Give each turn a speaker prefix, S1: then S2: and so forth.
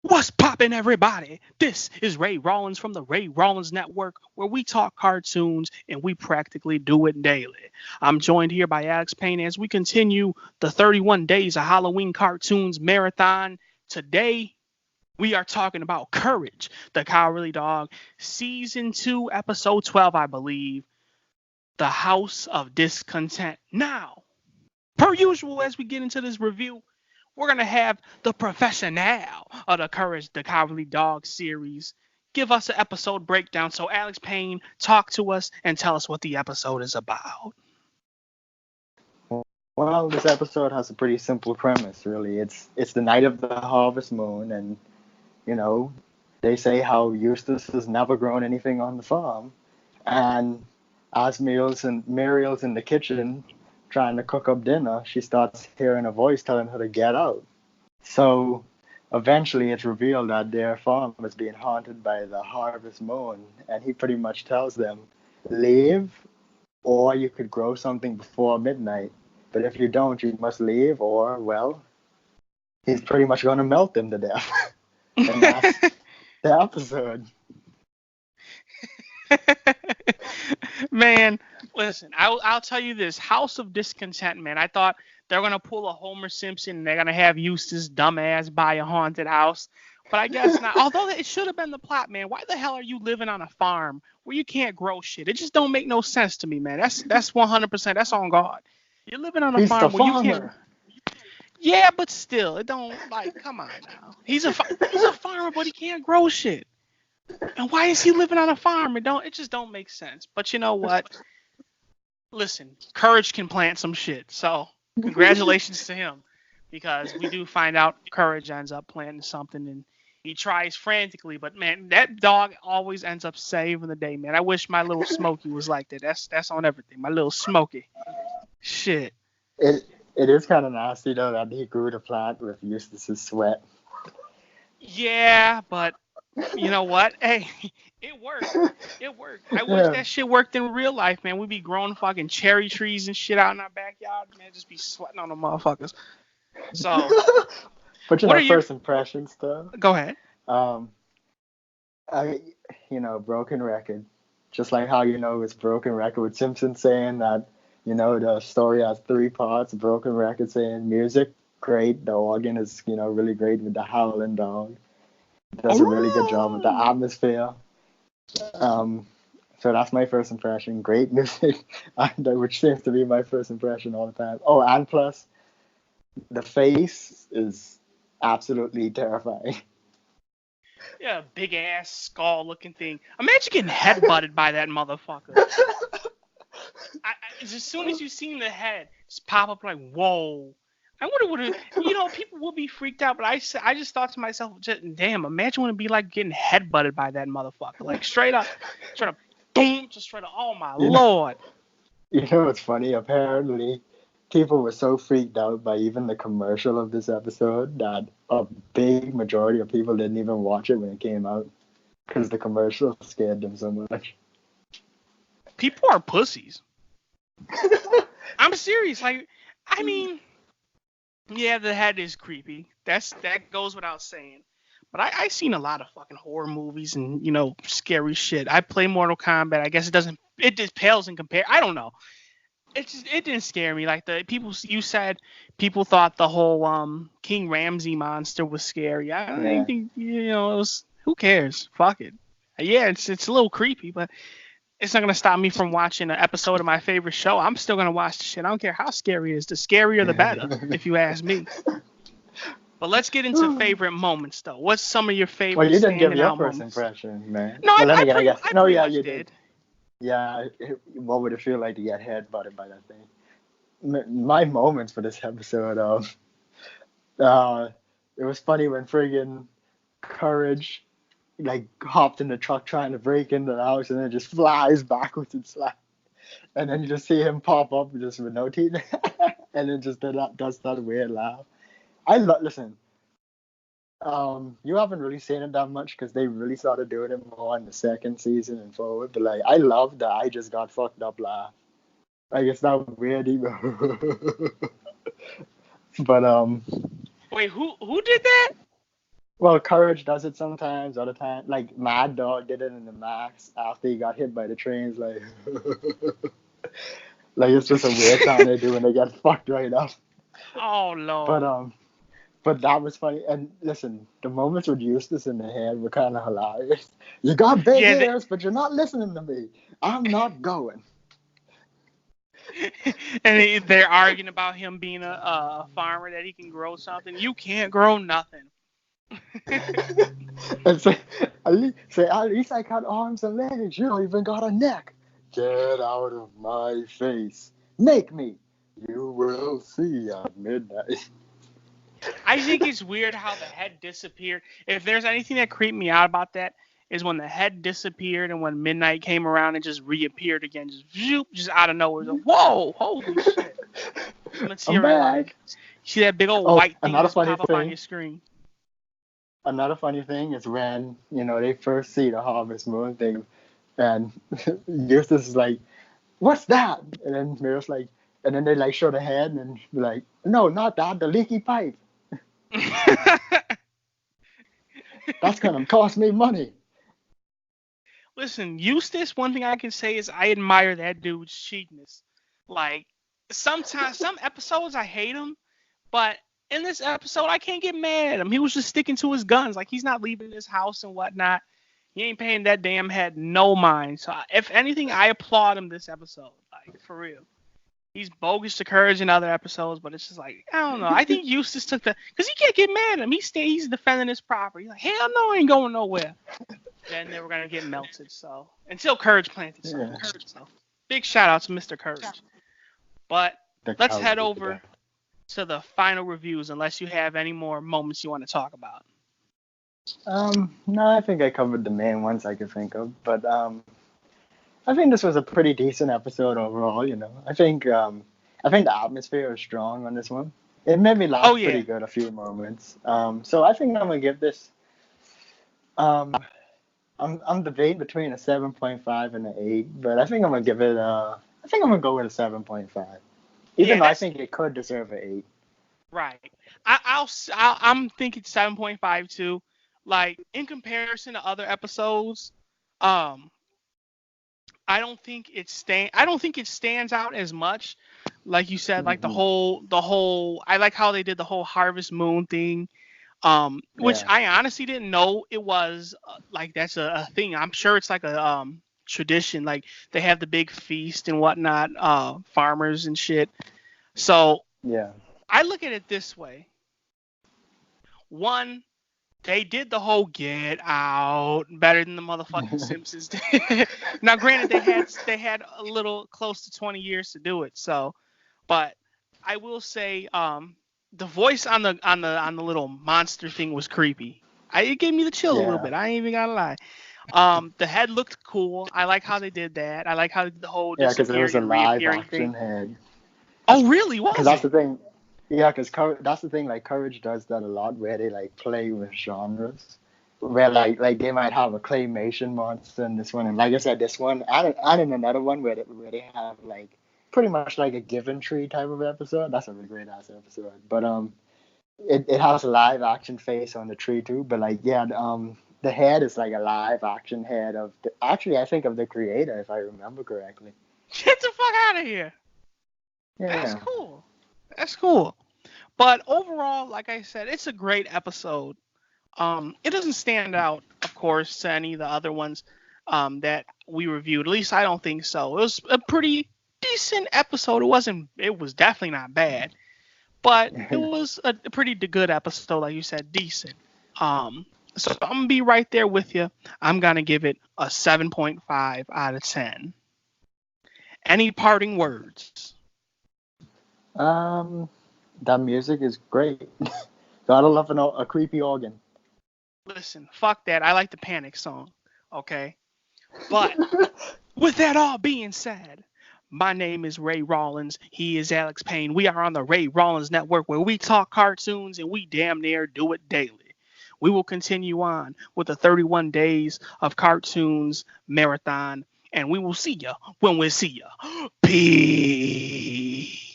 S1: What's poppin', everybody? This is Ray Rawlins from the Ray Rawlins Network, where we talk cartoons and we practically do it daily. I'm joined here by Alex Payne as we continue the 31 Days of Halloween Cartoons Marathon. Today, we are talking about Courage, the Cowardly Dog, Season 2, Episode 12, I believe, The House of Discontent. Now, per usual, as we get into this review, we're going to have the professional of the Courage the Cowardly Dog series give us an episode breakdown. So, Alex Payne, talk to us and tell us what the episode is about.
S2: Well, this episode has a pretty simple premise, really. It's the night of the harvest moon, and you know, they say how Eustace has never grown anything on the farm, and as Muriel's in the kitchen trying to cook up dinner, she starts hearing a voice telling her to get out. So eventually, it's revealed that their farm is being haunted by the harvest moon, and he pretty much tells them, leave, or you could grow something before midnight. But if you don't, you must leave, or, well, he's pretty much going to melt them to death. And that's the episode.
S1: Man, listen, I'll tell you this. House of Discontent, man. I thought they're going to pull a Homer Simpson and they're going to have Eustace dumbass buy a haunted house. But I guess not. Although it should have been the plot, man. Why the hell are you living on a farm where you can't grow shit? It just don't make no sense to me, man. That's 100%. That's on God. You're living on a
S2: He's
S1: farm
S2: the
S1: where
S2: farmer.
S1: you can't. Yeah, but still, it don't like. Come on now. He's a farmer, but he can't grow shit. And why is he living on a farm? It just don't make sense. But you know what? Listen, Courage can plant some shit. So congratulations to him, because we do find out Courage ends up planting something and he tries frantically. But man, that dog always ends up saving the day, man. I wish my little Smokey was like that. That's on everything. My little Smokey. Shit.
S2: It is kind of nasty, though, that he grew the plant with Eustace's sweat.
S1: Yeah, but you know what? Hey, it worked. It worked. I wish that shit worked in real life, man. We'd be growing fucking cherry trees and shit out in our backyard, man. Just be sweating on the motherfuckers. So,
S2: But
S1: what are your
S2: first impressions, though?
S1: Go ahead.
S2: Broken record. Just like how, it's broken record with Simpson saying that, the story has three parts. Broken record saying music, great. The organ is, really great with the howling dog. Does a really good job with the atmosphere. So that's my first impression. Great music, which seems to be my first impression all the time. Oh, and plus, the face is absolutely terrifying.
S1: Yeah, big ass skull looking thing. Imagine getting headbutted by that motherfucker. As soon as you seen the head, just pop up like, whoa. I wonder what people will be freaked out, but I just thought to myself, damn, imagine what it'd be like getting headbutted by that motherfucker, like straight up, boom, just straight up. Oh my lord!
S2: You know what's funny? Apparently, people were so freaked out by even the commercial of this episode that a big majority of people didn't even watch it when it came out because the commercial scared them so much.
S1: People are pussies. I'm serious. Like, I mean. Yeah, the head is creepy. That goes without saying. But I seen a lot of fucking horror movies and scary shit. I play Mortal Kombat. I guess it just pales in comparison. I don't know. It didn't scare me. Like you said people thought the whole King Ramsey monster was scary. I don't think it was. Who cares? Fuck it. Yeah, it's a little creepy, but it's not gonna stop me from watching an episode of my favorite show. I'm still gonna watch the shit. I don't care how scary it is. The scarier the better, if you ask me. But let's get into favorite moments, though. What's some of your favorite?
S2: Well, you didn't give your first
S1: moments?
S2: impression, man.
S1: No,
S2: well,
S1: I pretty much
S2: you
S1: did.
S2: Yeah, what would it feel like to get headbutted by that thing? My moments for this episode, it was funny when friggin' Courage like hopped in the truck trying to break into the house and then just flies backwards and slaps. And then you just see him pop up just with no teeth and then just does that weird laugh. Listen, you haven't really seen it that much because they really started doing it more in the second season and forward. But like, I love that I just got fucked up laugh. Like, it's not weird even. But
S1: Wait, who did that?
S2: Well, Courage does it sometimes, other times. Like Mad Dog did it in the Max after he got hit by the trains. Like, like it's just a weird sound they do when they get fucked right up.
S1: Oh
S2: But
S1: Lord.
S2: but that was funny. And listen, the moments with Eustace in the head were kind of hilarious. You got big
S1: Yeah,
S2: ears, but you're not listening to me. I'm not going.
S1: and they're arguing about him being a farmer that he can grow something. You can't grow nothing.
S2: And say, at least I got arms and legs. You don't even got a neck. Get out of my face. Make me. You will see at midnight.
S1: I think it's weird how the head disappeared. If there's anything that creeped me out about that, is when the head disappeared and when midnight came around and just reappeared again, just zoop, just out of nowhere. Like, whoa, holy shit!
S2: I'm
S1: Materialized.
S2: back.
S1: See that big old
S2: Oh,
S1: white thing just pop up on your screen.
S2: another funny thing is when, they first see the Harvest Moon thing, and Eustace is like, what's that? And then Mirror's like, and then they like show the head and be like, no, not that, the leaky pipe. That's gonna cost me money.
S1: Listen, Eustace, one thing I can say is I admire that dude's cheapness. Like, sometimes, some episodes I hate him, but in this episode I can't get mad at him. He was just sticking to his guns. Like, he's not leaving his house and whatnot. He ain't paying that damn head no mind. So, if anything, I applaud him this episode. Like, for real. He's bogus to Courage in other episodes, but it's just like, I don't know. I think Eustace took because he can't get mad at him. He's defending his property. He's like, hell no, I ain't going nowhere. Then they were gonna get melted. So until Courage planted something.
S2: Yeah.
S1: So big shout out to Mr. Courage. But let's head
S2: The
S1: over to the final reviews, unless you have any more moments you want to talk about.
S2: No, I think I covered the main ones I could think of, but I think this was a pretty decent episode overall. I think the atmosphere was strong on this one. It made me laugh
S1: Oh yeah.
S2: pretty good a few moments. So I think I'm gonna give this. Um, I'm debating between a 7.5 and an 8, but I think I'm gonna give it. I think I'm gonna go with a 7.5, even
S1: Yeah,
S2: though I think it could deserve an 8.
S1: right. I'm thinking 7.5 too. Like, in comparison to other episodes, um, I don't think it stands out as much. Like you said, like
S2: Mm-hmm.
S1: the whole. I like how they did the whole Harvest Moon thing. Which
S2: Yeah.
S1: I honestly didn't know it was like that's a thing. I'm sure it's like a tradition. Like, they have the big feast and whatnot, farmers and shit. So
S2: Yeah.
S1: I look at it this way. One, they did the whole Get Out better than the motherfucking Simpsons did. Now, granted, they had a little close to 20 years to do it. So, but I will say, the voice on the little monster thing was creepy. It gave me the chill a little
S2: Yeah.
S1: bit. I ain't even gonna lie. The head looked cool. I like how they did that. I like how they did the whole
S2: Yeah, because it was
S1: disappearing
S2: a
S1: and
S2: live
S1: reappearing
S2: action
S1: thing.
S2: head.
S1: Oh, really?
S2: Because
S1: Was
S2: that's
S1: it?
S2: the thing. Yeah, because that's the thing. Like Courage does that a lot, where they like play with genres, where like they might have a claymation monster in this one, and like I said, this one and in another one where they have like pretty much like a Given Tree type of episode. That's a really great ass episode. But it has a live action face on the tree too. But like yeah, the head is like a live action head of actually I think of the creator if I remember correctly.
S1: Get the fuck out of here. That's
S2: Yeah.
S1: cool. That's cool. But overall, like I said, it's a great episode. It doesn't stand out, of course, to any of the other ones that we reviewed. At least I don't think so. It was a pretty decent episode. It was definitely not bad, but it was a pretty good episode, like you said, decent. So I'm gonna be right there with you. I'm gonna give it a 7.5 out of 10. Any parting words?
S2: Um, that music is great. Gotta love a creepy organ.
S1: Listen, fuck that. I like the Panic song. Okay. But with that all being said, my name is Ray Rawlins. He is Alex Payne. We are on the Ray Rawlins Network, where we talk cartoons and we damn near do it daily. We will continue on with the 31 days of cartoons marathon, and we will see ya when we see ya. Peace.